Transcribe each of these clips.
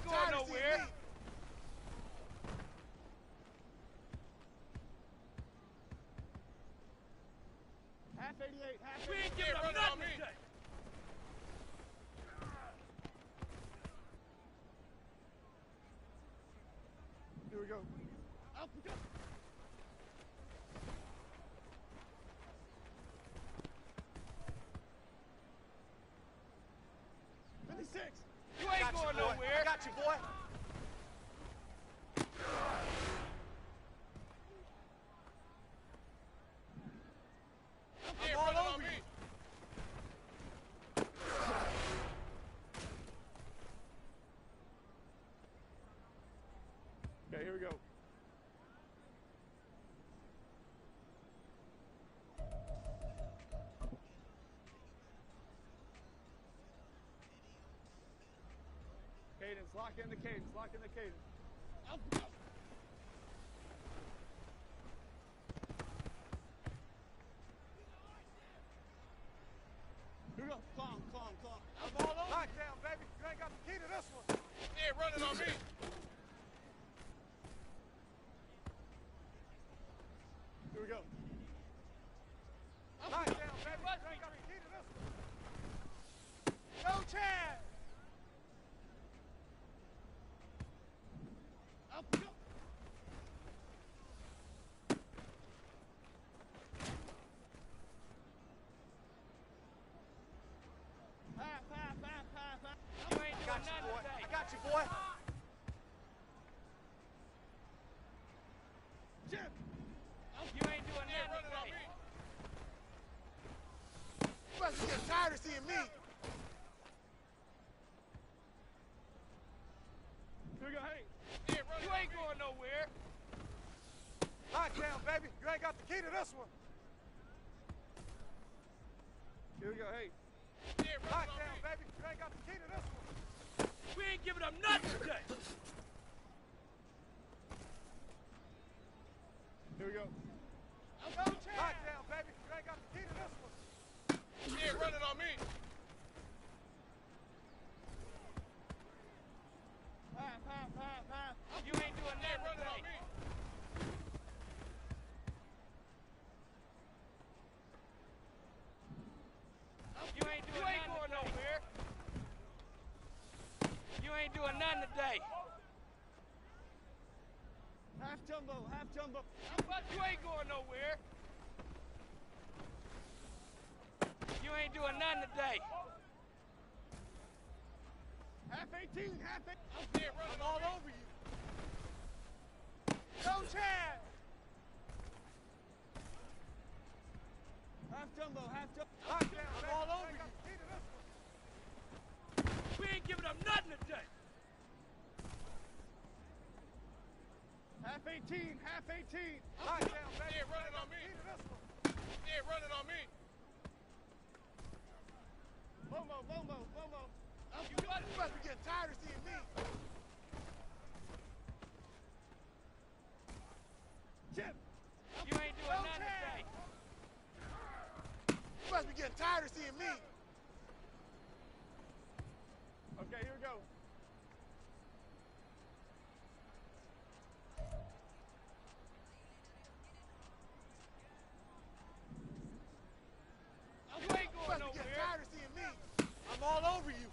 ain't going nowhere. Half 88, half 88. We ain't giving up nothing today. Here we go. Up we go. '56. You ain't going nowhere. I got you, boy. I'm all over you. Okay, here we go. Cadence, lock in the cadence, lock in the cadence. Up we go. Here we go. Calm. I'm all over. Lockdown, baby. You ain't got the key to this one. You ain't running on me. Here we go. Lockdown, baby. You ain't got the key to this one. No chance. Up we go. Half. You ain't doing Got you, nothing boy. today. I got you, boy. Jim. You ain't doing You ain't nothing running on today. me. You must be getting tired of seeing me. Here we go. Hey. You ain't going nowhere. Lockdown, baby. You ain't got the key to this one. Here we go. Hey. Lockdown, baby. You ain't got the key to this one. We ain't giving up nothing today. Here we go. No chance. Lockdown, baby. You ain't got the key to this one. You ain't running on me. Half. You ain't doing nothing today. You ain't going nowhere. You ain't doing nothing today. Half jumbo. You ain't going nowhere. You ain't doing nothing today. Half 18. I'm all over you. No chance. Half jumbo. Lockdown, I'm all over you. Key to this one. We ain't giving up nothing today. Half 18. Lockdown, baby. You ain't running on me. Key to this one. You ain't running on me. Bomo. You must be getting tired of seeing me. Jim. You ain't doing No nothing chance. today. You must be getting tired of seeing me. Okay, here we go. You ain't going You must be getting nowhere. tired of seeing me. I'm all over you.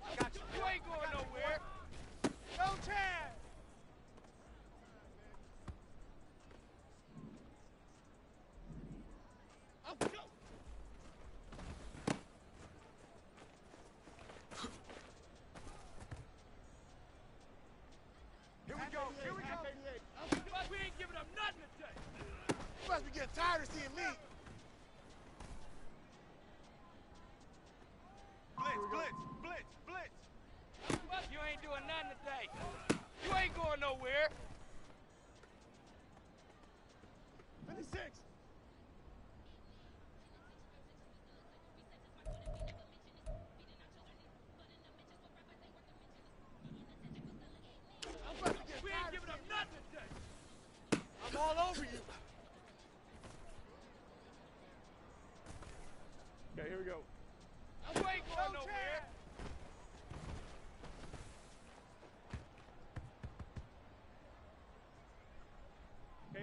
I got you. You ain't going nowhere. No chance. Up we go. Here we go. Half 88. We ain't giving up nothing today. You must be getting tired of seeing me. Blitz. You ain't doing nothing today. You ain't going nowhere. 56. We ain't giving up nothing today. I'm all over you.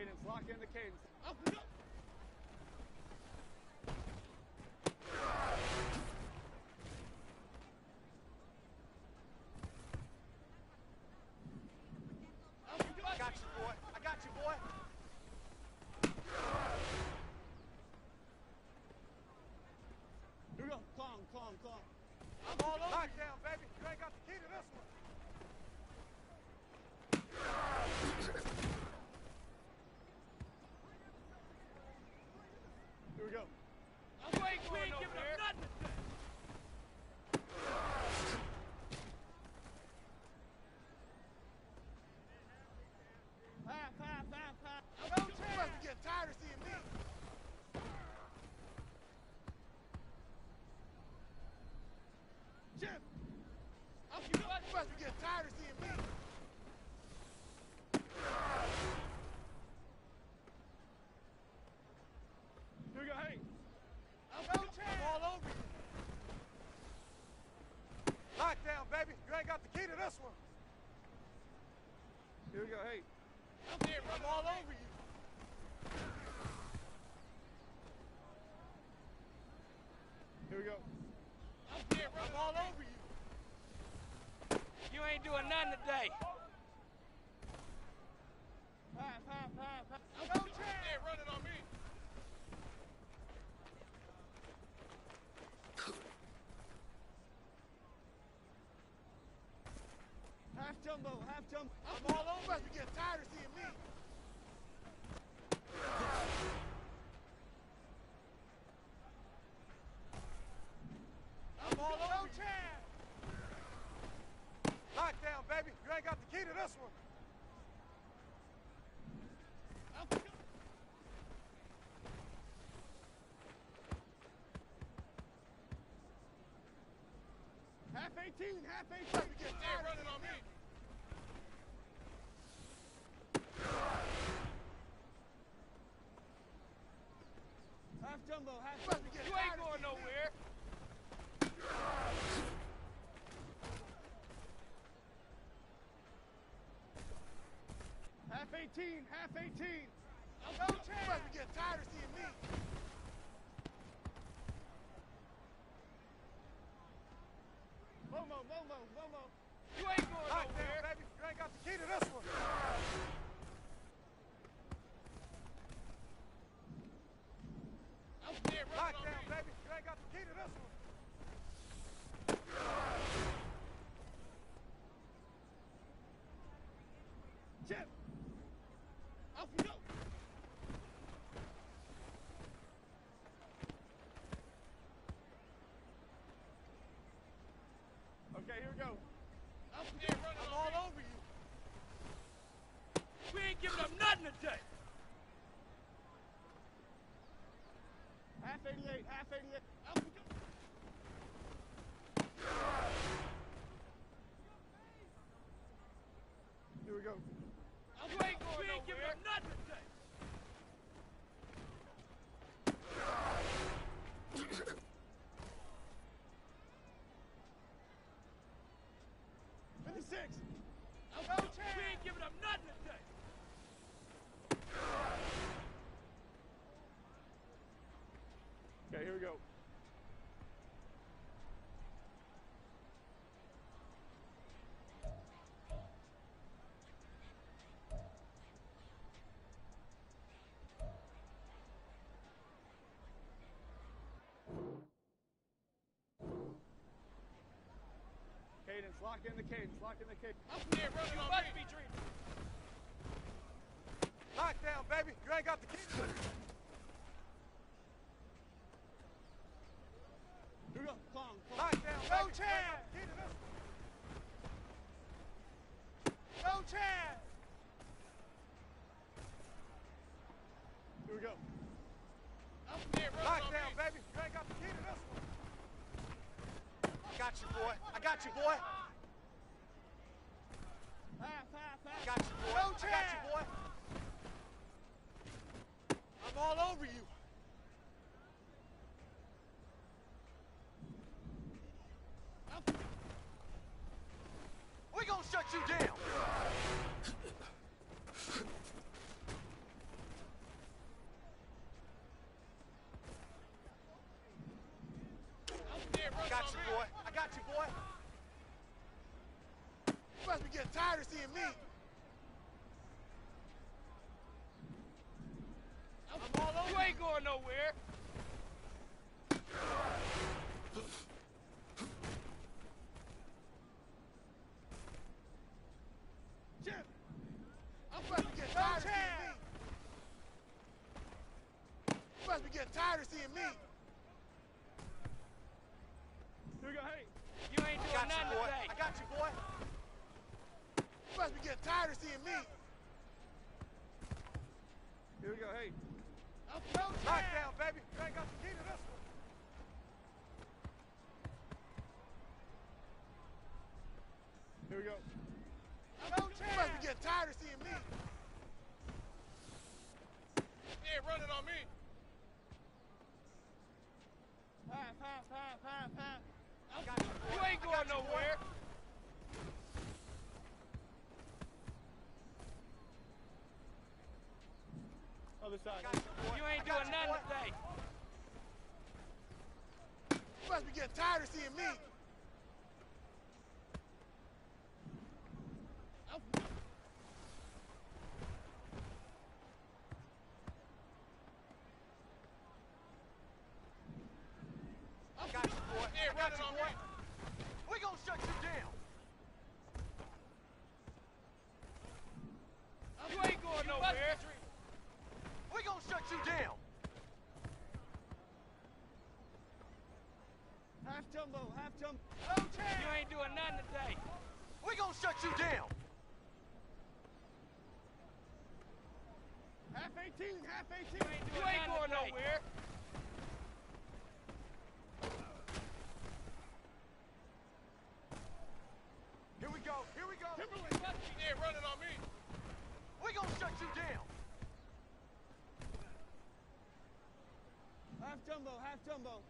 Cadence, lock in the cadence. Up, up. I got you, boy. I got you, boy. Here we go. Calm, calm, calm. I'm all over. Lockdown, baby. You ain't got the key to this one. Here we go. You ain't going nowhere. Nothing today. No chance. You must be getting tired of seeing me. Jim! You must be getting tired of seeing me. Here we go, hey! No chance. I'm all over you. Lockdown, baby. You ain't got the key to this one. Here we go, hey! I'm all over you. Here we go. I'm all over you. You ain't doing nothing today. No chance. They're running on me. Half jumbo, half jumbo. I'm all over. You must be getting tired of seeing me. I'm all over. No chance. Lockdown, baby. You ain't got the key to this one. Half 18, half 18. You getting tired running on me. Half jumbo, half You must be getting You ain't tired of going seeing me. nowhere. half 18, half 18. No chance. You must be getting tired of seeing me. Momo, Momo, Momo. You ain't going Lockdown, nowhere. baby. You ain't got the key to this one. Lockdown, baby. You ain't got the key to this one. Chip! Off we go! Okay, here we go. I'm all over you. We ain't giving up nothing today. Half 88, half 88. Off we go! Here we go. You ain't giving up nothing today. Six. No chance. We ain't giving up nothing today. Okay, here we go. Cadence, lock in the cadence, lock in the cadence. You must be dreaming. Lockdown, baby. You ain't got the key to this one. Here we go. Calm, calm. Lockdown, No baby. chance. Key to this one. No chance. Here we go. Lockdown, baby. You ain't got the key to this one. I got you, boy. I got you, boy. Half, half, half. I got you, boy. No I got chance. you, boy. I'm all over you. We gonna shut you down. got you, boy. I got you, boy. You must be getting tired of seeing me. I'm all over. You ain't going nowhere. Jim, I'm supposed to be getting tired of seeing me. You must be getting tired of seeing me. Here we go, hey. You ain't doing nothing today. I got you, boy. You must be getting tired of seeing me. Here we go, hey. Lockdown, baby. You ain't got the key to this one. Here we go. You must be getting tired of seeing me. Yeah, running on me. Fine. I got you, boy. You ain't going nowhere. Other side. I got you, boy. You ain't I got doing you, nothing boy. today. You must be getting tired of seeing me. I got you, boy. Yeah, I got running you, on boy. me. We gonna shut you down. You ain't going nowhere. We gonna shut you down. Half jumbo, half jumbo. You ain't doing nothing today. We gonna shut you down. Half 18, half 18. You ain't going nowhere. Here we go. Here we go. Timberlake. Yeah, running on me. We gonna shut you down. Half jumbo, half jumbo.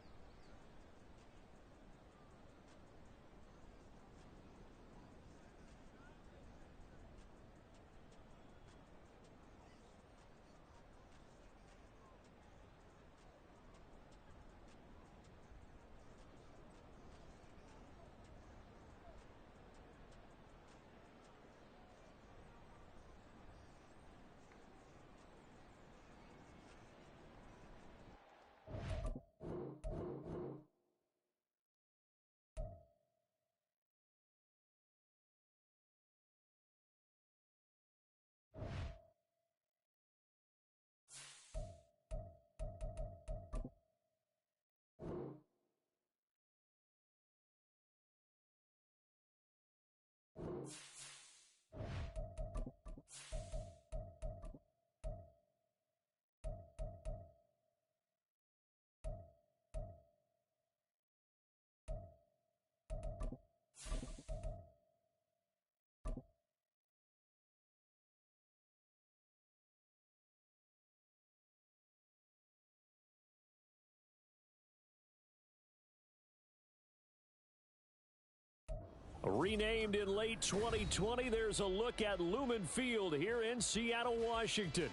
Renamed in late 2020, there's a look at Lumen Field here in Seattle, Washington.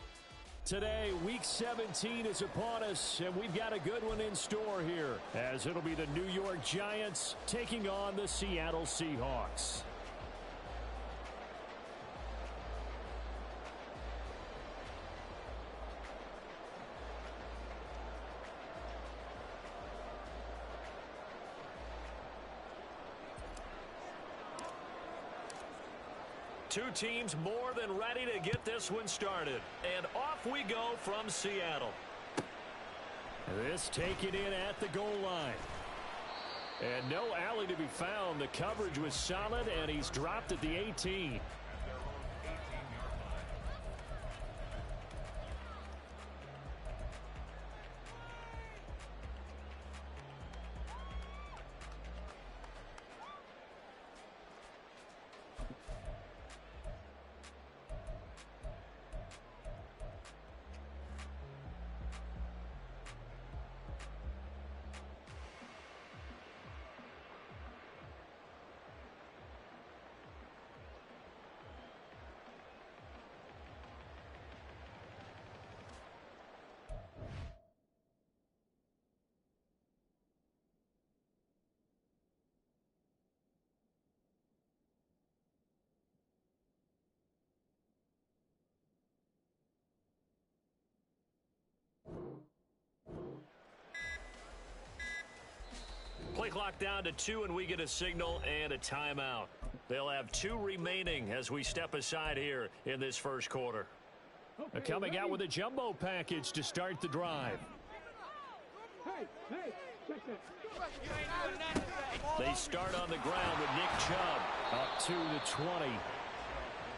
Today, Week 17 is upon us, and we've got a good one in store here, as it'll be the New York Giants taking on the Seattle Seahawks. Two teams more than ready to get this one started. And off we go from Seattle. This taken in at the goal line. And no alley to be found. The coverage was solid, and he's dropped at the 18. clock down to 2, and we get a signal and a timeout. They'll have 2 remaining as we step aside here in this first quarter. Coming out with a jumbo package to start the drive. They start on the ground with Nick Chubb up to the 20.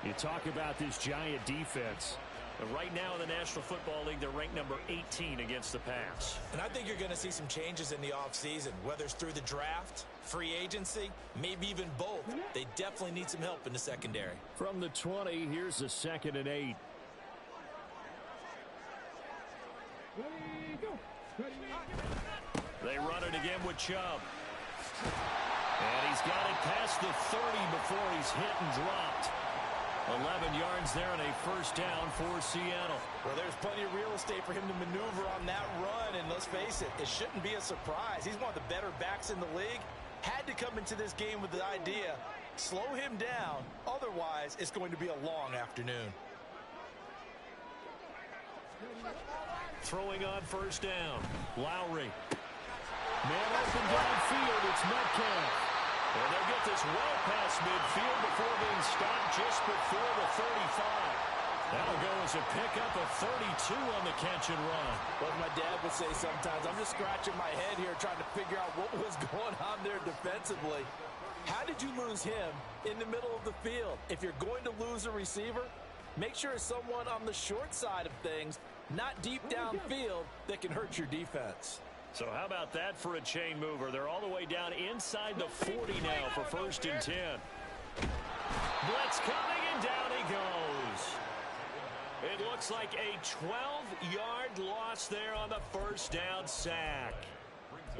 You talk about this Giant defense. Right now in the National Football League, they're ranked number 18 against the pass. And I think you're going to see some changes in the offseason, whether it's through the draft, free agency, maybe even both. They definitely need some help in the secondary. From the 20, here's a 2nd and 8. They run it again with Chubb. And he's got it past the 30 before he's hit and dropped. 11 yards there and a first down for Seattle. Well, there's plenty of real estate for him to maneuver on that run, and let's face it, it shouldn't be a surprise. He's one of the better backs in the league. Had to come into this game with the idea, slow him down, otherwise it's going to be a long afternoon. Throwing on first down, Lowry. Man open downfield, it's Metcalf. And they'll get this well past midfield before being stopped just before the 35. That'll go as a pickup of 32 on the catch and run. Well, my dad would say sometimes, I'm just scratching my head here trying to figure out what was going on there defensively. How did you lose him in the middle of the field? If you're going to lose a receiver, make sure it's someone on the short side of things, not deep downfield, that can hurt your defense. So how about that for a chain mover? They're all the way down inside the 40 now for 1st and 10. Blitz coming, and down he goes. It looks like a 12-yard loss there on the first down sack.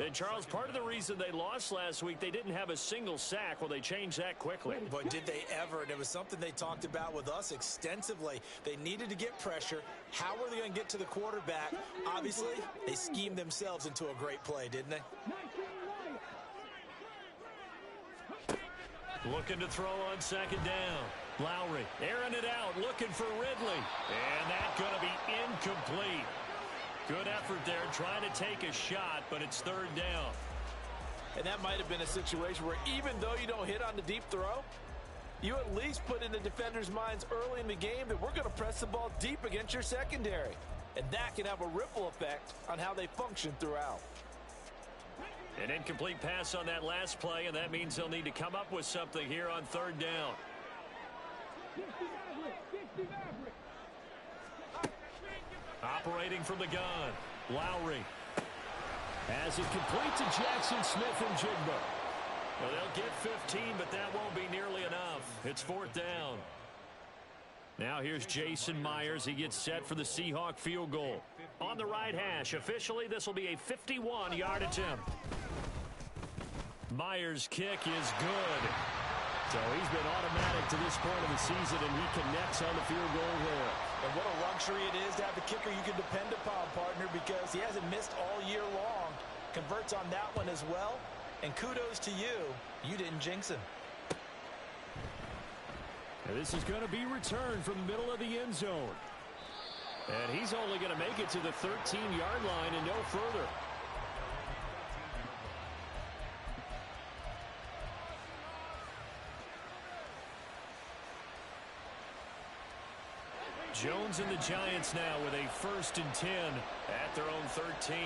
And, Charles, part of the reason they lost last week, they didn't have a single sack. Well, they changed that quickly. But did they ever? And it was something they talked about with us extensively. They needed to get pressure. How were they going to get to the quarterback? Obviously, they schemed themselves into a great play, didn't they? Looking to throw on 2nd down. Lowry airing it out, looking for Ridley. And that's going to be incomplete. Good effort there, trying to take a shot, but it's 3rd down. And that might have been a situation where even though you don't hit on the deep throw, you at least put in the defender's minds early in the game that we're going to press the ball deep against your secondary. And that can have a ripple effect on how they function throughout. An incomplete pass on that last play, and that means they'll need to come up with something here on 3rd down. Operating from the gun, Lowry has it complete to Jackson Smith and Jigba. Well, they'll get 15, but that won't be nearly enough. It's 4th down. Now here's Jason Myers. He gets set for the Seahawk field goal. On the right hash, officially this will be a 51-yard attempt. Myers' kick is good. So he's been automatic to this point of the season, and he connects on the field goal there. And what a luxury it is to have a kicker you can depend upon, partner, because he hasn't missed all year long. Converts on that one as well. And kudos to you. You didn't jinx him. And this is going to be returned from the middle of the end zone. And he's only going to make it to the 13-yard line and no further. Jones and the Giants now with a 1st and 10 at their own 13.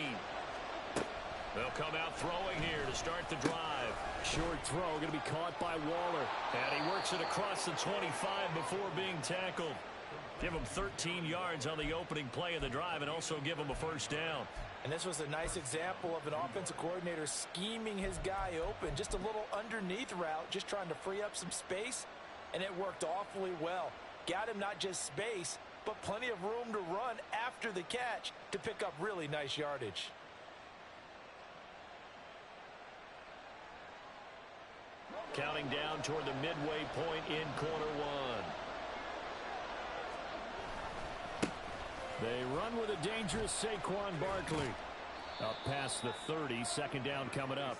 They'll come out throwing here to start the drive. Short throw going to be caught by Waller. And he works it across the 25 before being tackled. Give him 13 yards on the opening play of the drive and also give him a 1st down. And this was a nice example of an offensive coordinator scheming his guy open. Just a little underneath route, just trying to free up some space. And it worked awfully well. Got him not just space, but plenty of room to run after the catch to pick up really nice yardage. Counting down toward the midway point in quarter one. They run with a dangerous Saquon Barkley. Up past the 30, 2nd down coming up.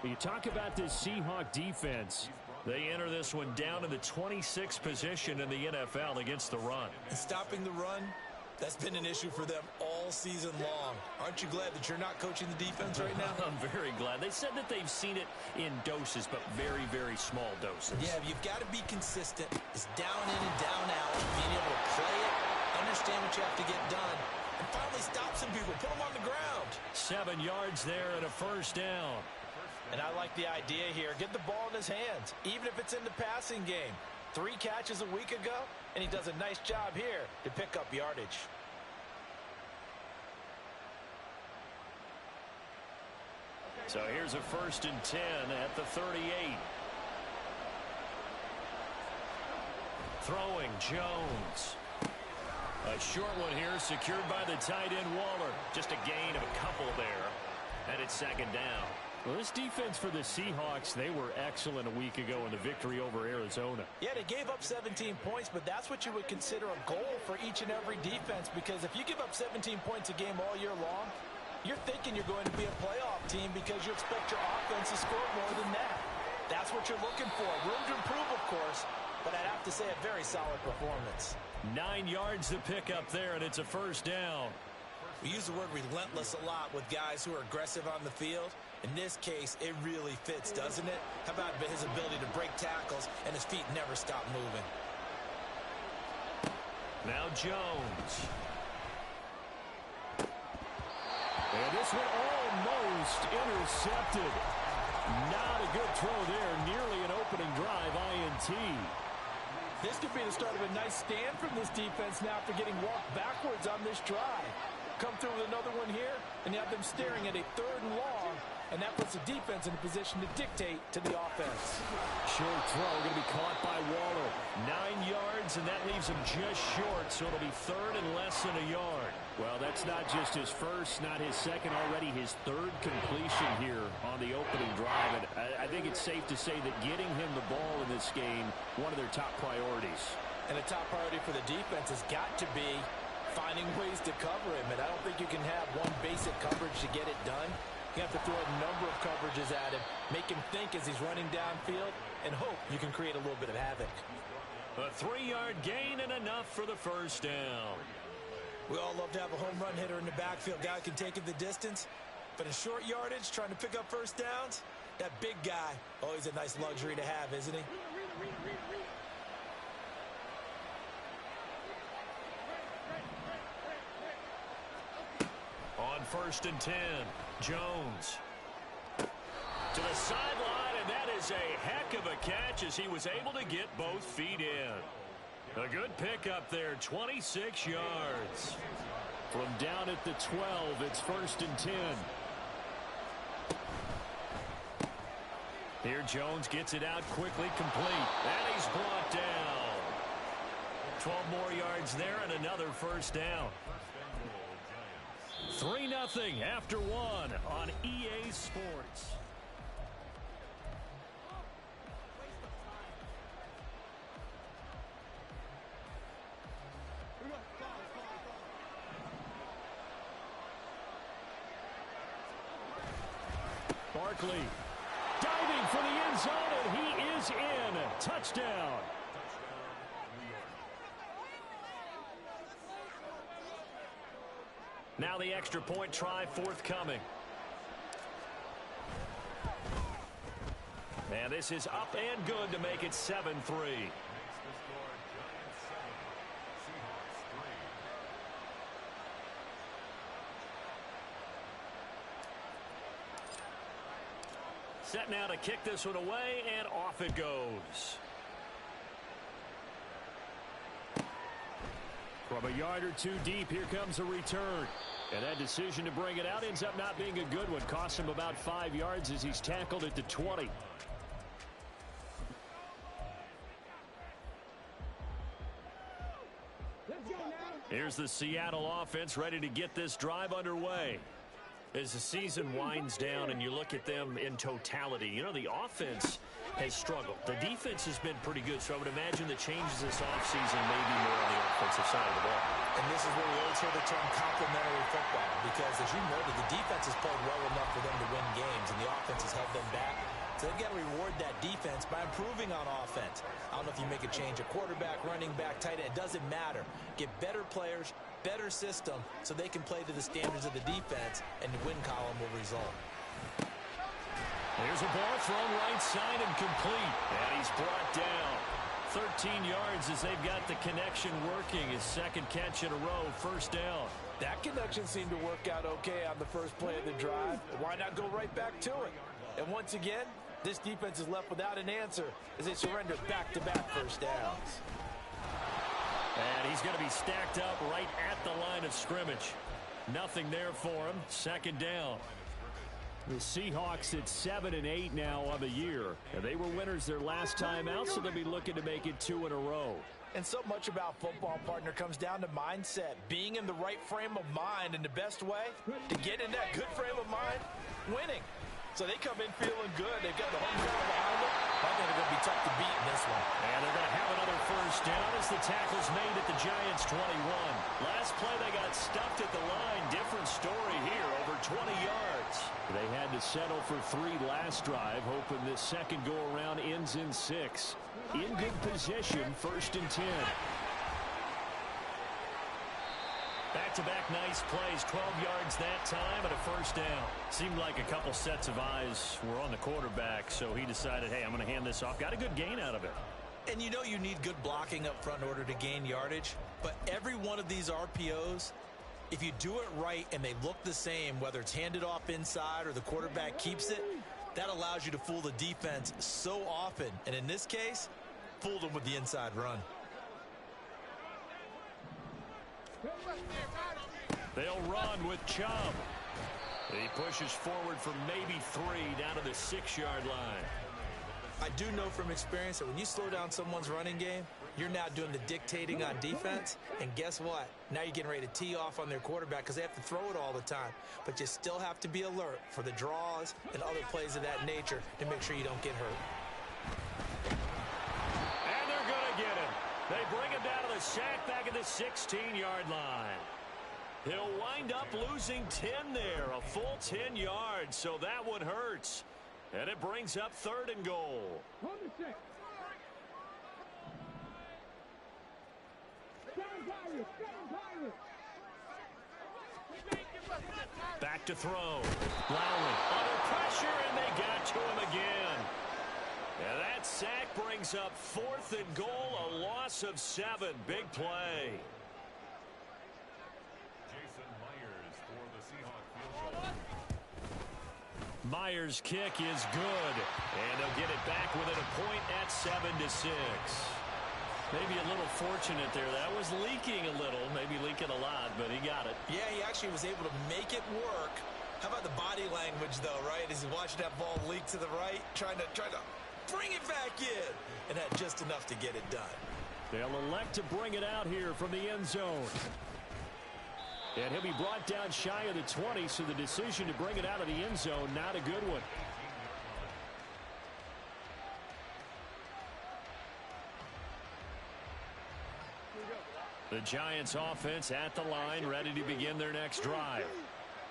You talk about this Seahawk defense. They enter this one down to the 26th position in the NFL against the run. And stopping the run That's been an issue for them all season long. Aren't you glad that you're not coaching the defense right now? I'm very glad. They said that they've seen it in doses, but very, very small doses. Yeah, you've got to be consistent. It's down in and down out, being able to play it, understand what you have to get done, and finally stop some people, put them on the ground. 7 yards there and a first down. And I like the idea here. Get the ball in his hands, even if it's in the passing game. 3 catches a week ago, and he does a nice job here to pick up yardage. So here's a 1st and 10 at the 38. Throwing Jones. A short one here, secured by the tight end Waller. Just a gain of a couple there. And it's 2nd down. Well, this defense for the Seahawks, they were excellent a week ago in the victory over Arizona. Yeah, they gave up 17 points, but that's what you would consider a goal for each and every defense, because if you give up 17 points a game all year long, you're thinking you're going to be a playoff team because you expect your offense to score more than that. That's what you're looking for. Room to improve, of course, but I'd have to say a very solid performance. 9 yards to pick up there, and it's a 1st down. We use the word relentless a lot with guys who are aggressive on the field. In this case, it really fits, doesn't it? How about his ability to break tackles and his feet never stop moving? Now Jones. And this one almost intercepted. Not a good throw there. Nearly an opening drive, INT. This could be the start of a nice stand from this defense now after getting walked backwards on this drive. Come through with another one here, and you have them staring at a 3rd and long, and that puts the defense in a position to dictate to the offense. Short throw going to be caught by Waller. 9 yards, and that leaves him just short, so it'll be 3rd and less than a yard. Well, that's not just his first, not his second, already his 3rd completion here on the opening drive. And I think it's safe to say that getting him the ball in this game, one of their top priorities. And the top priority for the defense has got to be finding ways to cover him. And I don't think you can have one basic coverage to get it done. You have to throw a number of coverages at him, make him think as he's running downfield, and hope you can create a little bit of havoc. A 3-yard gain and enough for the 1st down. We all love to have a home run hitter in the backfield. Guy can take it the distance. But in short yardage, trying to pick up 1st downs, that big guy, always a nice luxury to have, isn't he? On 1st and 10, Jones. To the sideline, and that is a heck of a catch as he was able to get both feet in. A good pickup there, 26 yards. From down at the 12, it's 1st and 10. Here Jones gets it out quickly, complete. And he's brought down. 12 more yards there and another 1st down. 3-0 after 1 on EA Sports. Barkley diving for the end zone, and he is in. Touchdown. Now the extra point try forthcoming. And this is up and good to make it 7-3. Set now to kick this one away, and off it goes. From a yard or two deep, here comes a return. And that decision to bring it out ends up not being a good one. Costs him about 5 yards as he's tackled at the 20. Here's the Seattle offense ready to get this drive underway. As the season winds down and you look at them in totality, you know, the offense has struggled. The defense has been pretty good, so I would imagine the changes this offseason may be more on the offensive side of the ball. And this is where we always hear the term complementary football, because as you noted, the defense has played well enough for them to win games, and the offense has held them back. So they've got to reward that defense by improving on offense. I don't know if you make a change, a quarterback, running back, tight end, it doesn't matter. Get better players, better system so they can play to the standards of the defense, and the win column will result. There's a ball thrown right side and complete. And he's brought down. 13 yards as they've got the connection working. His second catch in a row, first down. That connection seemed to work out okay on the first play of the drive. Why not go right back to it? And once again, this defense is left without an answer as they surrender back-to-back first downs. And he's going to be stacked up right at the line of scrimmage. Nothing there for him. Second down. The Seahawks at 7-8 now on the year. And they were winners their last time out, so they'll be looking to make it 2 in a row. And so much about football, partner, comes down to mindset. Being in the right frame of mind, and the best way to get in that good frame of mind, winning. So they come in feeling good. They've got the home crowd behind them. I think they're going to be tough to beat in this one. And they're going to have another first down as the tackle's made at the Giants' 21. Last play they got stuffed at the line. Different story here, over 20 yards. They had to settle for 3 last drive, hoping this second go-around ends in 6. In good position, first and 10. Back-to-back nice plays, 12 yards that time and a first down. Seemed like a couple sets of eyes were on the quarterback, so he decided, hey, I'm going to hand this off. Got a good gain out of it. And you know you need good blocking up front in order to gain yardage, but every one of these RPOs, if you do it right and they look the same, whether it's handed off inside or the quarterback keeps it, that allows you to fool the defense so often. And in this case, fooled them with the inside run. They'll run with Chubb. He pushes forward for maybe 3 down to the 6-yard line. I do know from experience that when you slow down someone's running game, you're now doing the dictating on defense. And guess what? Now you're getting ready to tee off on their quarterback because they have to throw it all the time. But you still have to be alert for the draws and other plays of that nature to make sure you don't get hurt. And they're going to get him. They bring him down to the sack back at the 16-yard line. He'll wind up losing 10 there, a full 10 yards, so that one hurts. And it brings up 3rd and goal. Back to throw. Lowry under pressure, and they got to him again. And that sack brings up 4th and goal, a loss of 7. Big play. Myers' kick is good, and they'll get it back within a point at 7-6. Maybe a little fortunate there. That was leaking a little, maybe leaking a lot, but he got it. Yeah, he actually was able to make it work. How about the body language, though, right? As he watched that ball leak to the right, trying to bring it back in, and had just enough to get it done. They'll elect to bring it out here from the end zone. And he'll be brought down shy of the 20, so the decision to bring it out of the end zone, not a good one. The Giants offense at the line, ready to begin their next drive.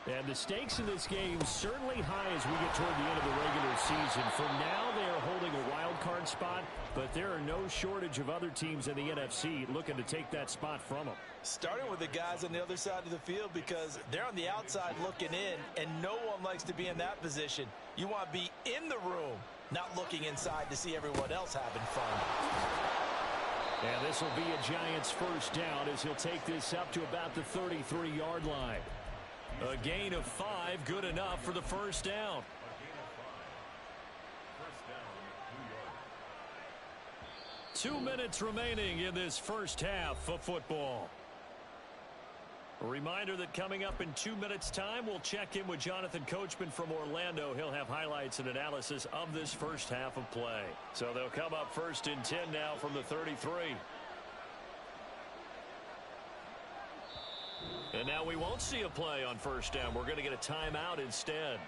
And the stakes in this game certainly high as we get toward the end of the regular season. For now, they are holding a wild card spot, but there are no shortage of other teams in the NFC looking to take that spot from them. Starting with the guys on the other side of the field because they're on the outside looking in, and no one likes to be in that position. You want to be in the room, not looking inside to see everyone else having fun. And this will be a Giants first down as he'll take this up to about the 33-yard line. A gain of 5, good enough for the first down. Two minutes remaining in this first half of football. A reminder that coming up in 2 minutes' time, we'll check in with Jonathan Coachman from Orlando. He'll have highlights and analysis of this first half of play. So they'll come up first and 10 now from the 33. And now we won't see a play on first down. We're going to get a timeout instead.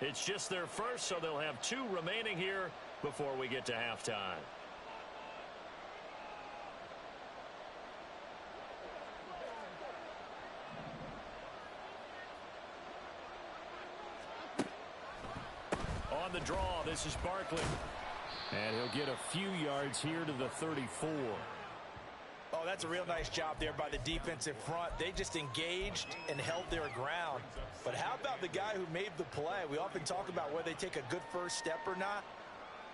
It's just their first, so they'll have 2 remaining here before we get to halftime. On the draw, this is Barkley. And he'll get a few yards here to the 34. Oh, that's a real nice job there by the defensive front. They just engaged and held their ground. But how about the guy who made the play? We often talk about whether they take a good first step or not.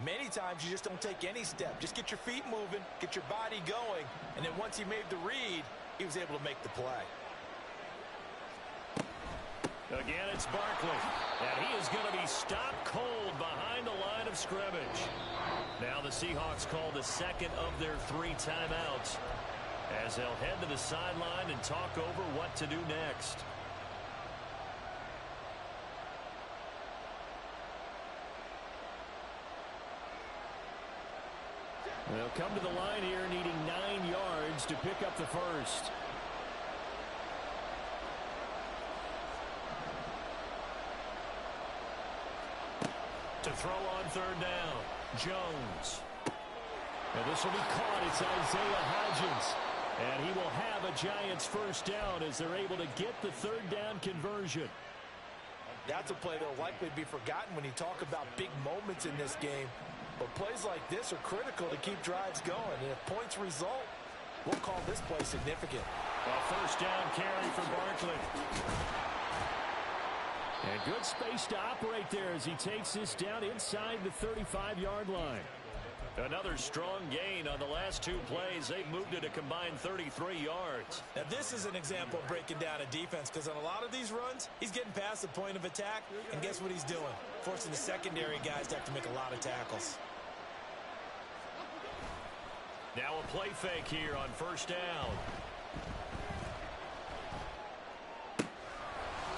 Many times you just don't take any step. Just get your feet moving, get your body going, and then once he made the read, he was able to make the play. Again, it's Barkley, and he is going to be stopped cold behind the line of scrimmage. Now the Seahawks call the second of their 3 timeouts as they'll head to the sideline and talk over what to do next. They'll come to the line here needing 9 yards to pick up the first. To throw on third down, Jones. And this will be caught. It's Isaiah Hodgins. And he will have a Giants first down as they're able to get the third down conversion. That's a play that will likely be forgotten when you talk about big moments in this game. But plays like this are critical to keep drives going. And if points result, we'll call this play significant. A first down carry for Barkley. And good space to operate there as he takes this down inside the 35-yard line. Another strong gain on the last 2 plays. They've moved it a combined 33 yards. Now, this is an example of breaking down a defense because on a lot of these runs, he's getting past the point of attack, and guess what he's doing? Forcing the secondary guys to have to make a lot of tackles. Now a play fake here on first down.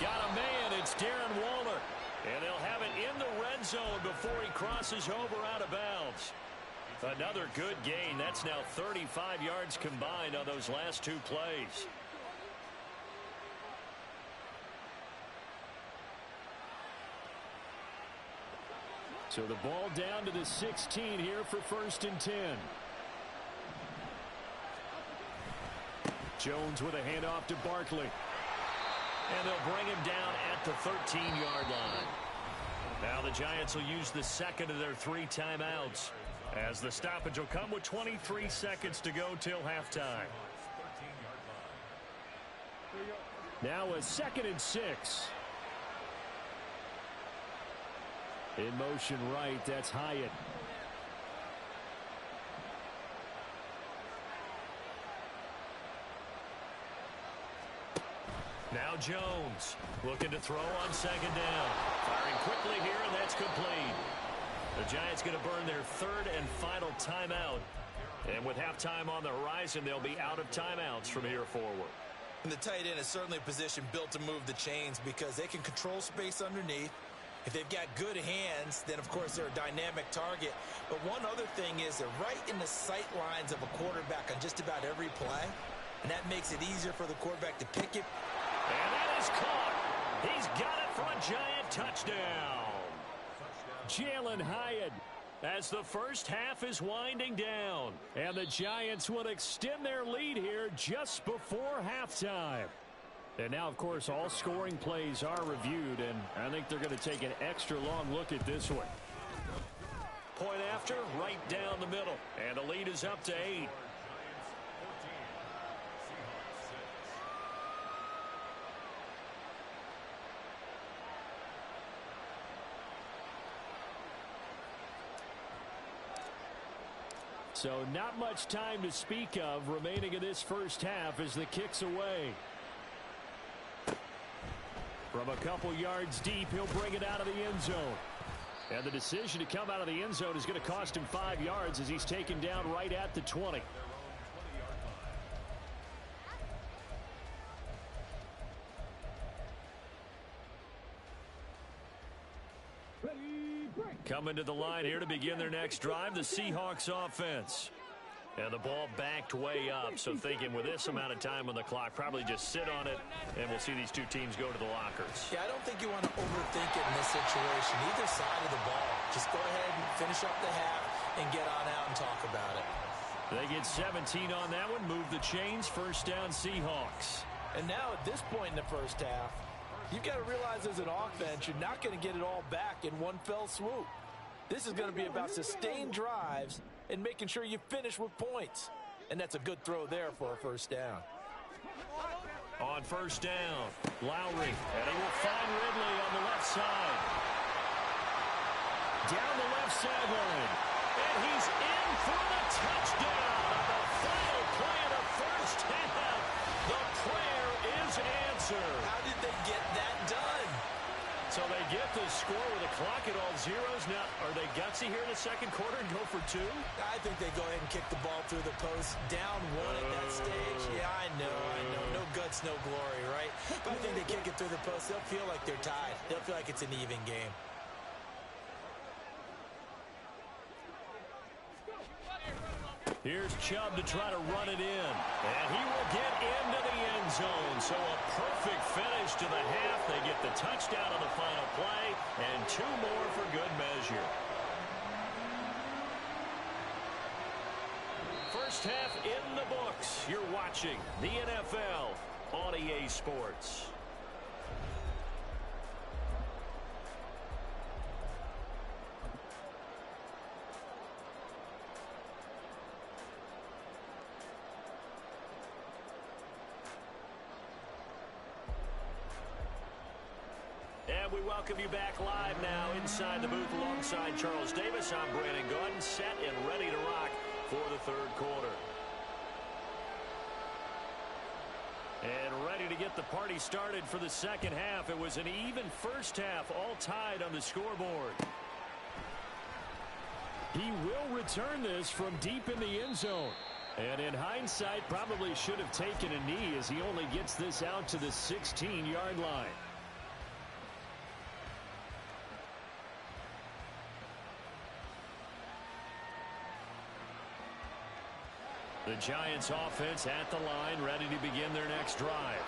Got a man. It's Darren Waller. And they'll have it in the red zone before he crosses over out of bounds. Another good gain. That's now 35 yards combined on those last 2 plays. So the ball down to the 16 here for 1st and 10. Jones with a handoff to Barkley. And they'll bring him down at the 13-yard line. Now the Giants will use the second of their 3 timeouts, as the stoppage will come with 23 seconds to go till halftime. Now a 2nd and 6. In motion right, that's Hyatt. Now Jones looking to throw on 2nd down. Firing quickly here, and that's complete. The Giants going to burn their 3rd and final timeout. And with halftime on the horizon, they'll be out of timeouts from here forward. And the tight end is certainly a position built to move the chains because they can control space underneath. If they've got good hands, then, of course, they're a dynamic target. But one other thing is they're right in the sight lines of a quarterback on just about every play. And that makes it easier for the quarterback to pick it. And that is caught. He's got it for a Giant touchdown. Jalen Hyatt, as the first half is winding down. And the Giants will extend their lead here just before halftime. And now, of course, all scoring plays are reviewed, and I think they're going to take an extra long look at this one. Point after, right down the middle. And the lead is up to 8. So not much time to speak of remaining in this first half as the kick's away. From a couple yards deep, he'll bring it out of the end zone. And the decision to come out of the end zone is going to cost him 5 yards as he's taken down right at the 20. Coming to the line here to begin their next drive, the Seahawks offense. And the ball backed way up, so thinking with this amount of time on the clock, probably just sit on it, and we'll see these 2 teams go to the lockers. Yeah, I don't think you want to overthink it in this situation. Either side of the ball. Just go ahead and finish up the half and get on out and talk about it. They get 17 on that one, move the chains, first down Seahawks. And now at this point in the first half, you've got to realize as an offense, you're not going to get it all back in one fell swoop. This is going to be about sustained drives and making sure you finish with points. and that's a good throw there for a first down. On first down, Lowry, and he will find Ridley on the left side. Down the left sideline, and he's in for the touchdown on the final play of the first half. The prayer is answered. How did they get that done? So they get the score with the clock at all zeros. Now, are they gutsy here in the second quarter and go for two? I think they go ahead and kick the ball through the post. Down one at that stage. Yeah, I know. No guts, no glory, right? But I think they kick it through the post. They'll feel like they're tied. They'll feel like it's an even game. Here's Chubb to try to run it in. And he will get into the end zone. So a perfect finish to the half. They get the touchdown on the final play. And two more for good measure. First half in the books. You're watching the NFL on EA Sports. And we welcome you back live now inside the booth alongside Charles Davis. I'm Brandon Gaudin, set and ready to rock for the third quarter. And ready to get the party started for the second half. It was an even first half, all tied on the scoreboard. He will return this from deep in the end zone. And in hindsight, probably should have taken a knee as he only gets this out to the 16-yard line. The Giants offense at the line, ready to begin their next drive.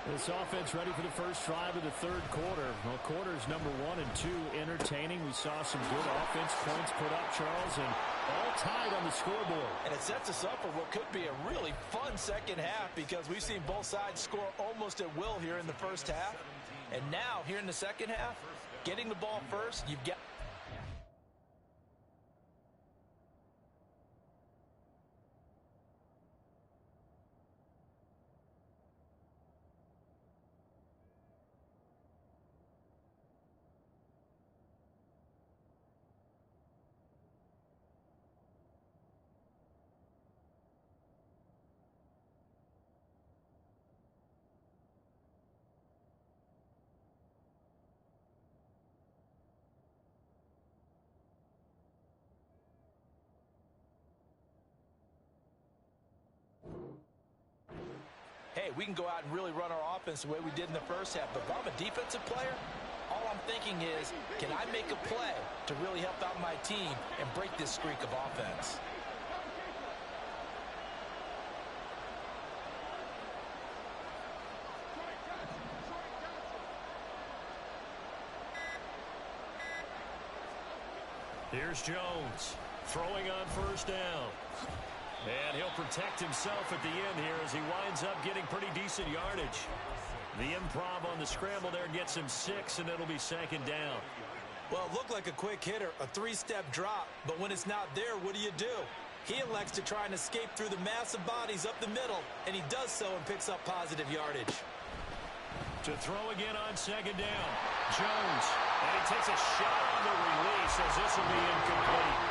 This offense ready for the first drive of the third quarter. Well, quarters number 1 and 2 entertaining. We saw some good offense points put up, Charles, and all tied on the scoreboard. And it sets us up for what could be a really fun second half because we've seen both sides score almost at will here in the first half. And now, here in the second half, getting the ball first, you've got... Hey, we can go out and really run our offense the way we did in the first half. But if I'm a defensive player, all I'm thinking is, can I make a play to really help out my team and break this streak of offense? Here's Jones throwing on first down. And he'll protect himself at the end here as he winds up getting pretty decent yardage. The improv on the scramble there gets him 6, and it'll be second down. Well, it looked like a quick hitter, a 3-step drop, but when it's not there, what do? He elects to try and escape through the massive bodies up the middle, and he does so and picks up positive yardage. To throw again on second down, Jones, and he takes a shot on the release as this will be incomplete.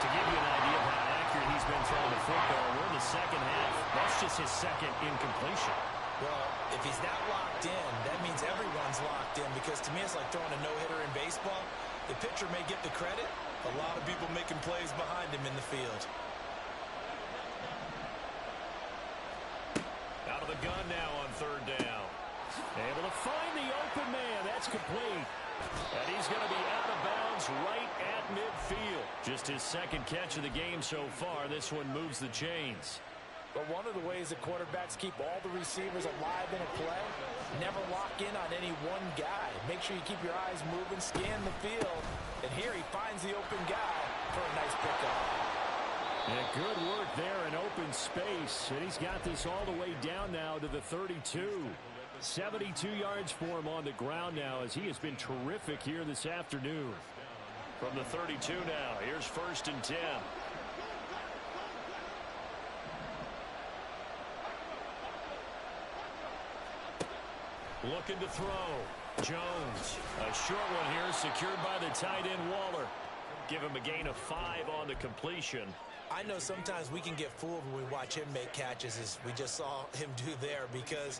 To give you an idea of how accurate he's been throwing the football, we're in the second half. That's just his second incompletion. Well, if he's not locked in, that means everyone's locked in, because to me it's like throwing a no-hitter in baseball. The pitcher may get the credit, a lot of people making plays behind him in the field. Out of the gun now on third down. Able to find the open man. That's complete. And he's going to be out of bounds right at midfield. Just his second catch of the game so far. This one moves the chains. But one of the ways that quarterbacks keep all the receivers alive in a play, never lock in on any one guy. Make sure you keep your eyes moving, scan the field. And here he finds the open guy for a nice pickup. Yeah, good work there in open space. And he's got this all the way down now to the 32. 72 yards for him on the ground now as he has been terrific here this afternoon. From the 32 now, here's 1st and 10. Looking to throw. Jones. A short one here, secured by the tight end Waller. Give him a gain of 5 on the completion. I know sometimes we can get fooled when we watch him make catches, as we just saw him do there, because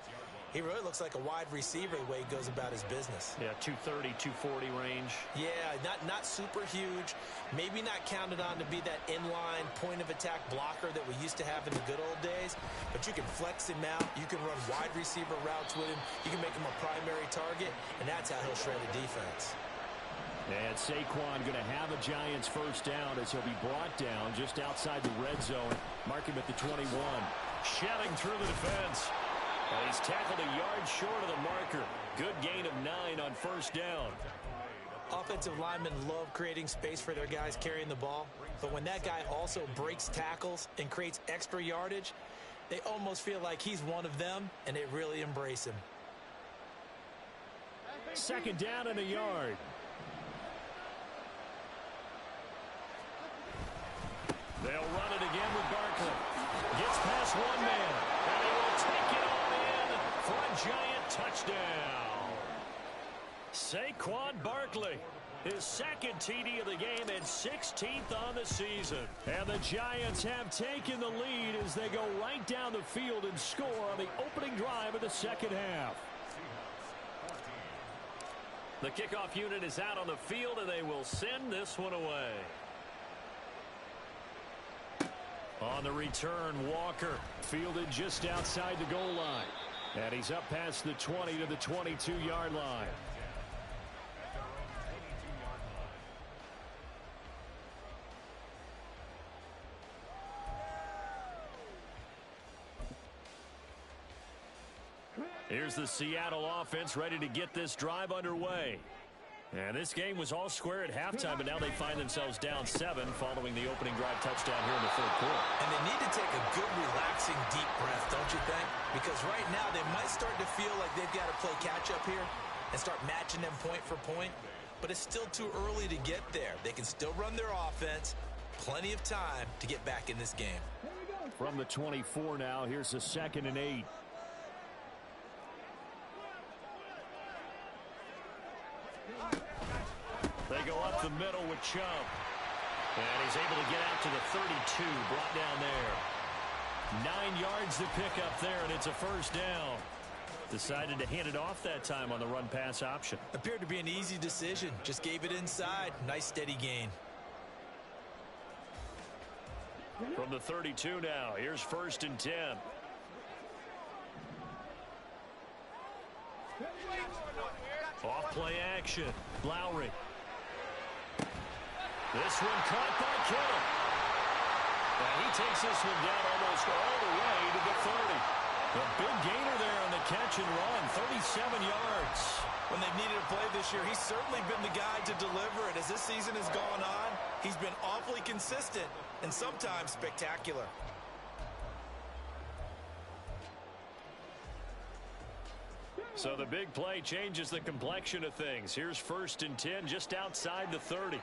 he really looks like a wide receiver the way he goes about his business. Yeah, 230, 240 range. Yeah, not super huge. Maybe not counted on to be that inline point-of-attack blocker that we used to have in the good old days. But you can flex him out. You can run wide receiver routes with him. You can make him a primary target, and that's how he'll shred a defense. And Saquon going to have a Giants first down as he'll be brought down just outside the red zone. Mark him at the 21. Shedding through the defense. And he's tackled a yard short of the marker. Good gain of 9 on first down. Offensive linemen love creating space for their guys carrying the ball. But when that guy also breaks tackles and creates extra yardage, they almost feel like he's one of them, and they really embrace him. Second down and a yard. They'll run it again with Barkley. Gets past one man. And they will take it all in for a Giant touchdown. Saquon Barkley, his second TD of the game and 16th on the season. And the Giants have taken the lead as they go right down the field and score on the opening drive of the second half. The kickoff unit is out on the field, and they will send this one away. On the return, Walker fielded just outside the goal line. And he's up past the 20 to the 22-yard line. Here's the Seattle offense ready to get this drive underway. And this game was all square at halftime, but now they find themselves down 7 following the opening drive touchdown here in the third quarter. And they need to take a good, relaxing, deep breath, don't you think? Because right now they might start to feel like they've got to play catch-up here and start matching them point for point. But it's still too early to get there. They can still run their offense. Plenty of time to get back in this game. From the 24 now, here's a 2nd and 8. They go up the middle with Chubb. And he's able to get out to the 32, brought down there. 9 yards to pick up there, and it's a first down. Decided to hand it off that time on the run-pass option. Appeared to be an easy decision. Just gave it inside. Nice, steady gain. From the 32 now, here's 1st and 10. Off play action. Lowry. This one caught by Kittle. And he takes this one down almost all the way to the 30. A big gainer there on the catch and run. 37 yards. When they've needed a play this year, he's certainly been the guy to deliver it. As this season has gone on, he's been awfully consistent and sometimes spectacular. So the big play changes the complexion of things. Here's 1st and 10 just outside the 30.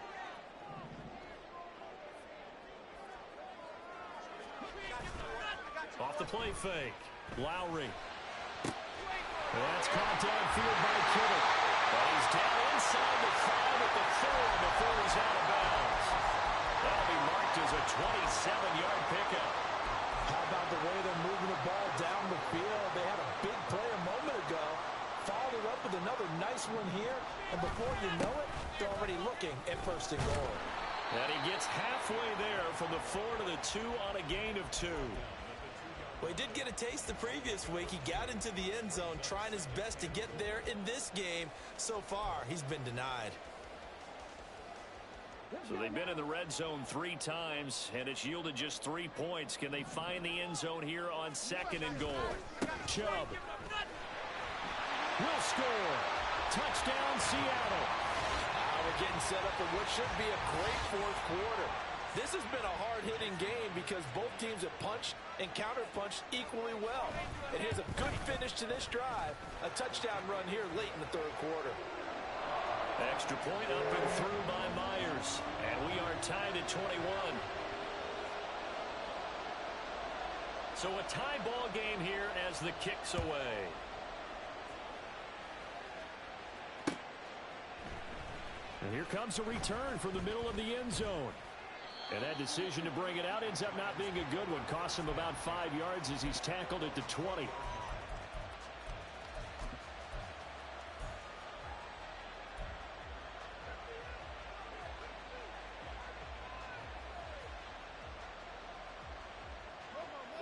Off the play fake. Lowry. That's caught downfield by Kittle. But he's down inside the 5 at the 4 before he's out of bounds. That'll be marked as a 27-yard pickup. How about the way they're moving the ball down the field? They had a big play a moment ago. Followed it up with another nice one here. And before you know it, they're already looking at 1st and goal. And he gets halfway there from the 4 to the 2 on a gain of 2. Well, he did get a taste the previous week. He got into the end zone trying his best to get there in this game. So far, he's been denied. So they've been in the red zone 3 times, and it's yielded just 3 points. Can they find the end zone here on 2nd and goal? Chubb will score. Touchdown, Seattle. We're getting set up for what should be a great 4th quarter. This has been a hard-hitting game because both teams have punched and counter-punched equally well. And here's a good finish to this drive. A touchdown run here late in the 3rd quarter. Extra point up and through by Myers. And we are tied at 21. So a tie ball game here as the kick's away. And here comes a return from the middle of the end zone. And that decision to bring it out ends up not being a good one. Costs him about 5 yards as he's tackled at the 20.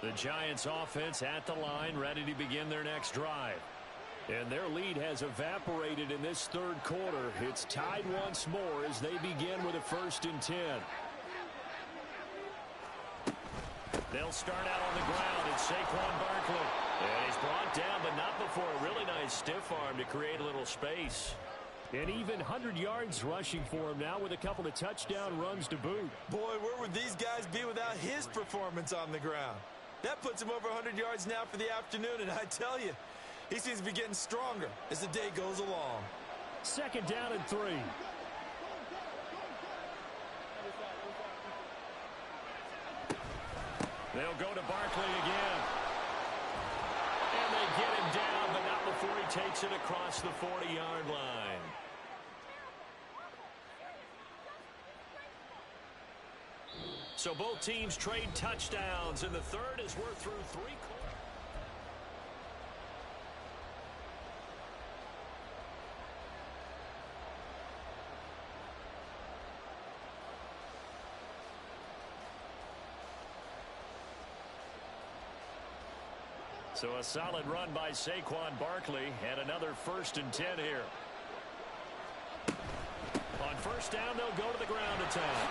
The Giants offense at the line, ready to begin their next drive. And their lead has evaporated in this third quarter. It's tied once more as they begin with a 1st and 10. They'll start out on the ground. It's Saquon Barkley. And he's brought down, but not before a really nice stiff arm to create a little space. And even 100 yards rushing for him now with a couple of touchdown runs to boot. Boy, where would these guys be without his performance on the ground? That puts him over 100 yards now for the afternoon, and I tell you, he seems to be getting stronger as the day goes along. 2nd down and 3. They'll go to Barkley again. And they get him down, but not before he takes it across the 40-yard line. So both teams trade touchdowns, and the third as we're through 3 quarters. So a solid run by Saquon Barkley and another 1st and 10 here. On 1st down, they'll go to the ground attack.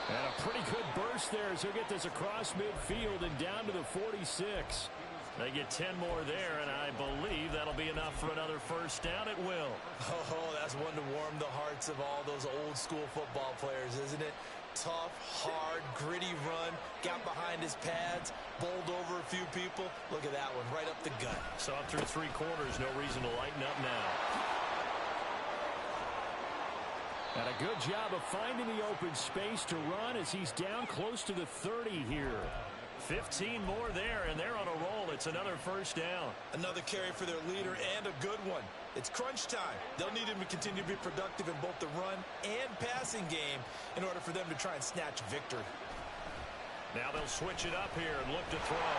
And a pretty good burst there as he'll get this across midfield and down to the 46. They get 10 more there, and I believe that'll be enough for another 1st down. It will. Oh, that's one to warm the hearts of all those old school football players, isn't it? Tough, hard, gritty run, got behind his pads, bowled over a few people. Look at that one, right up the gut. So up through 3 quarters, no reason to lighten up now. And a good job of finding the open space to run as he's down close to the 30 here. 15 more there, and they're on a roll. It's another 1st down. Another carry for their leader, and a good one. It's crunch time. They'll need him to continue to be productive in both the run and passing game in order for them to try and snatch victory. Now they'll switch it up here and look to throw.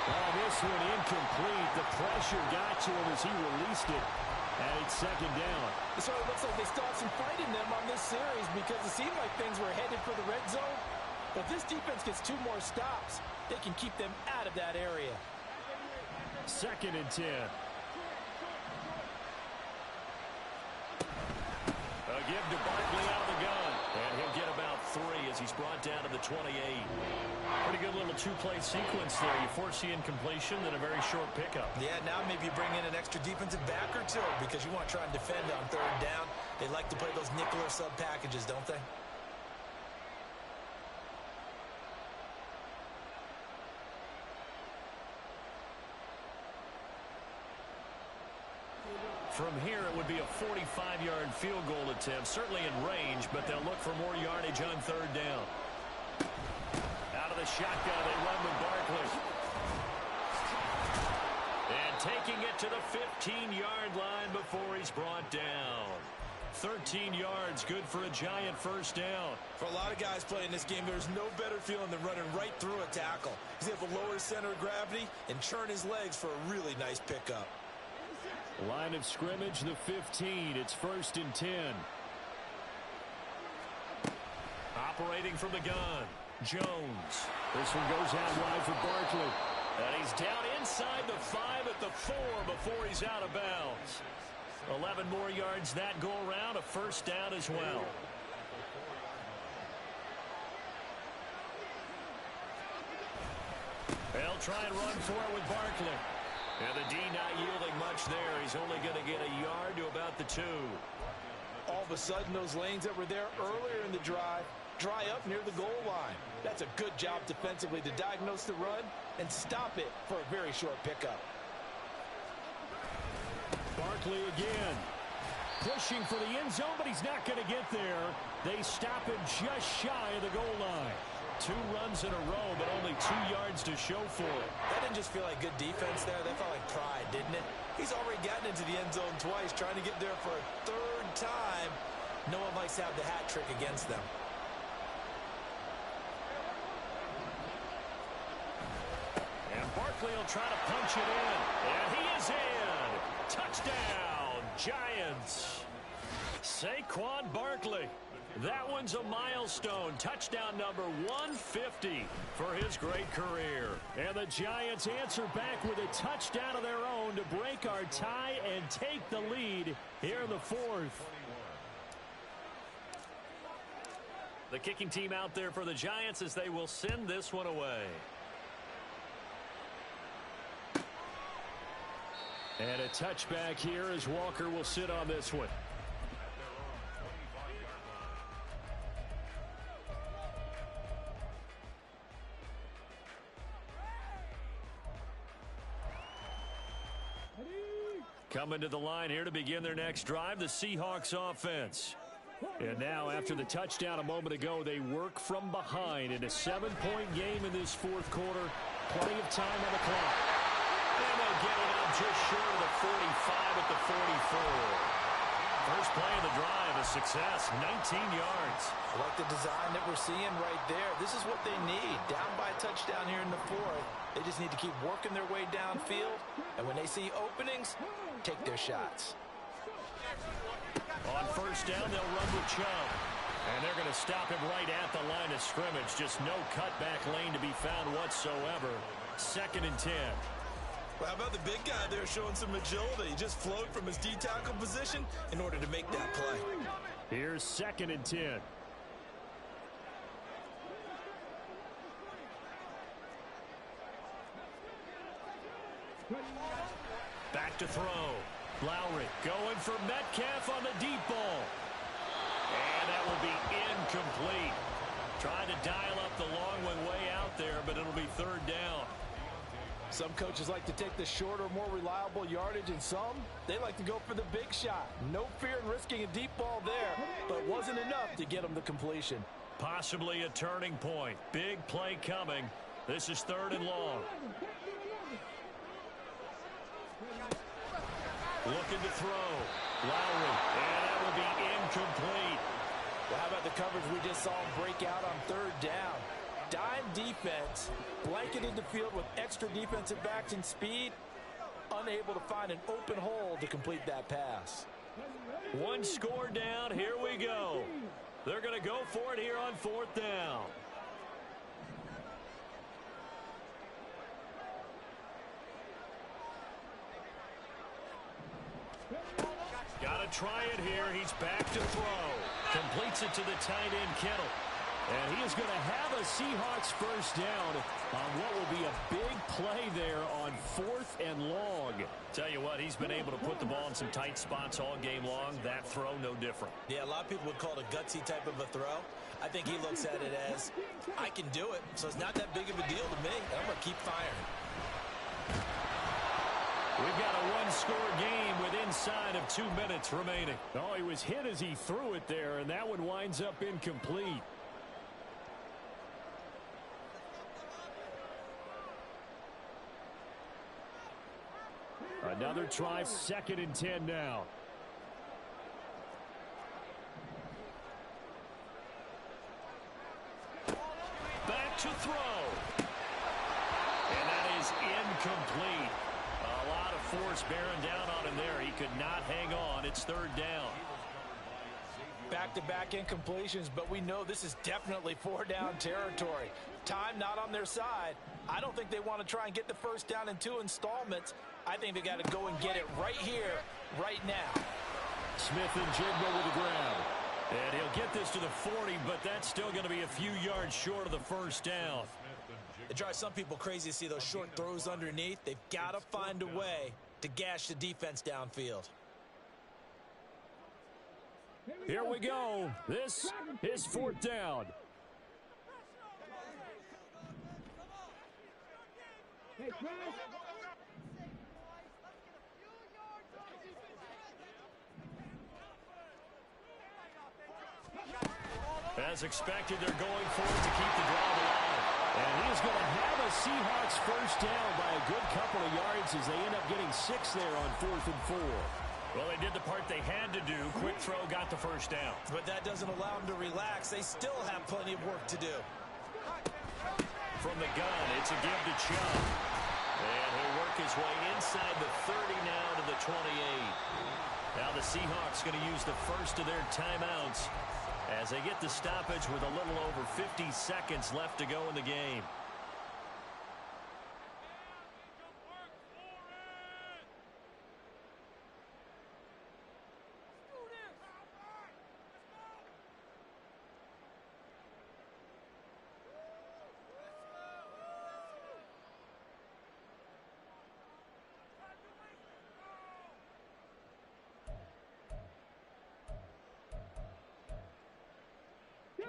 Oh, this one incomplete. The pressure got to him as he released it. And it's 2nd down. It sort of looks like they still have some fight in them on this series because it seemed like things were headed for the red zone. But if this defense gets 2 more stops, they can keep them out of that area. 2nd and 10. A give to Barkley out of the gun. And he'll get about 3 as he's brought down to the 28. Pretty good little 2-play sequence there. You force the incompletion, then a very short pickup. Yeah, now maybe you bring in an extra defensive back or 2 because you want to try and defend on 3rd down. They like to play those nickel or sub packages, don't they? From here, it would be a 45-yard field goal attempt, certainly in range, but they'll look for more yardage on 3rd down. Out of the shotgun, they run with Barkley. And taking it to the 15-yard line before he's brought down. 13 yards, good for a Giant 1st down. For a lot of guys playing this game, there's no better feeling than running right through a tackle. He's able to lower his center of gravity and churn his legs for a really nice pickup. Line of scrimmage, the 15. It's 1st and 10. Operating from the gun, Jones. This one goes out wide for Barkley. And he's down inside the 5 at the 4 before he's out of bounds. 11 more yards that go around, a 1st down as well. They'll try and run for it with Barkley. And the D not yielding much there. He's only going to get a yard to about the 2. All of a sudden, those lanes that were there earlier in the drive dry up near the goal line. That's a good job defensively to diagnose the run and stop it for a very short pickup. Barkley again. Pushing for the end zone, but he's not going to get there. They stop him just shy of the goal line. 2 runs in a row, but only 2 yards to show for it. That didn't just feel like good defense there. That felt like pride, didn't it? He's already gotten into the end zone twice, trying to get there for a 3rd time. No one likes to have the hat trick against them. And Barkley will try to punch it in. And he is in. Touchdown, Giants. Saquon Barkley. That one's a milestone. Touchdown number 150 for his great career. And the Giants answer back with a touchdown of their own to break our tie and take the lead here in the 4th. The kicking team out there for the Giants as they will send this one away. And a touchback here as Walker will sit on this one. Coming to the line here to begin their next drive, the Seahawks offense. And now, after the touchdown a moment ago, they work from behind in a 7-point game in this 4th quarter. Plenty of time on the clock. And they get it up just short of the 45 at the 44. First play of the drive, a success, 19 yards. I like the design that we're seeing right there. This is what they need. Down by a touchdown here in the 4th. They just need to keep working their way downfield. And when they see openings, take their shots. On first down, they'll run with Chubb. And they're going to stop him right at the line of scrimmage. Just no cutback lane to be found whatsoever. 2nd and 10. Well, how about the big guy there showing some agility? He just flowed from his D-tackle position in order to make that play. Here's 2nd and 10. Back to throw. Lowry going for Metcalf on the deep ball. And that will be incomplete. Trying to dial up the long one way out there, but it'll be 3rd down. Some coaches like to take the shorter, more reliable yardage, and some, they like to go for the big shot. No fear in risking a deep ball there, but it wasn't enough to get them the completion. Possibly a turning point. Big play coming. This is 3rd and long. Looking to throw. Lowry. And that will be incomplete. Well, how about the coverage we just saw him break out on 3rd down? Dime defense, blanketed the field with extra defensive backs and speed, unable to find an open hole to complete that pass. 1 score down. Here we go. They're going to go for it here on 4th down. Got to try it here. He's back to throw. Completes it to the tight end, Kittle. And he is going to have a Seahawks first down on what will be a big play there on 4th and long. Tell you what, he's been able to put the ball in some tight spots all game long. That throw, no different. Yeah, a lot of people would call it a gutsy type of a throw. I think he looks at it as, I can do it, so it's not that big of a deal to me, and I'm going to keep firing. We've got a 1-score game with inside of 2 minutes remaining. Oh, he was hit as he threw it there, and that one winds up incomplete. Another try, 2nd and 10 now. Back to throw. And that is incomplete. A lot of force bearing down on him there. He could not hang on. It's 3rd down. Back-to-back incompletions, but we know this is definitely 4-down territory. Time not on their side. I don't think they want to try and get the first down in 2 installments. I think they got to go and get it right here, right now. Smith and Jigba with the grab. And he'll get this to the 40, but that's still going to be a few yards short of the first down. It drives some people crazy to see those short throws underneath. They've got to find a way to gash the defense downfield. Here we go. This is 4th down. as expected, they're going for it to keep the drive alive. And he's going to have a Seahawks first down by a good couple of yards as they end up getting 6 there on 4th and 4. Well, they did the part they had to do. Quick throw got the first down. But that doesn't allow them to relax. They still have plenty of work to do. From the gun, it's a give to Chubb. And he'll work his way inside the 30 now to the 28. Now the Seahawks going to use the first of their timeouts as they get the stoppage with a little over 50 seconds left to go in the game.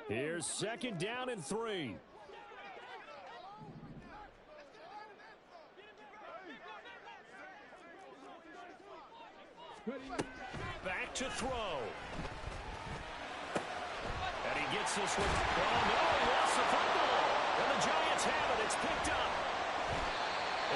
Here's 2nd down and 3. Back to throw. And he gets this one. Oh, no, he lost the football. And the Giants have it. It's picked up.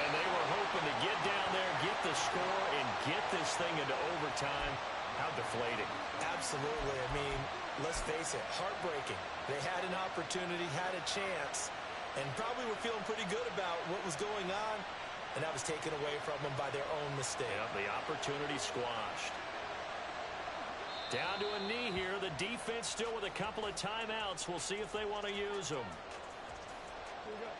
And they were hoping to get down there, get the score, and get this thing into overtime. How deflating. Absolutely. I mean, let's face it, heartbreaking. They had an opportunity, had a chance, and probably were feeling pretty good about what was going on, and that was taken away from them by their own mistake. Yep, the opportunity squashed. Down to a knee here. The defense still with a couple of timeouts. We'll see if they want to use them. Here we go.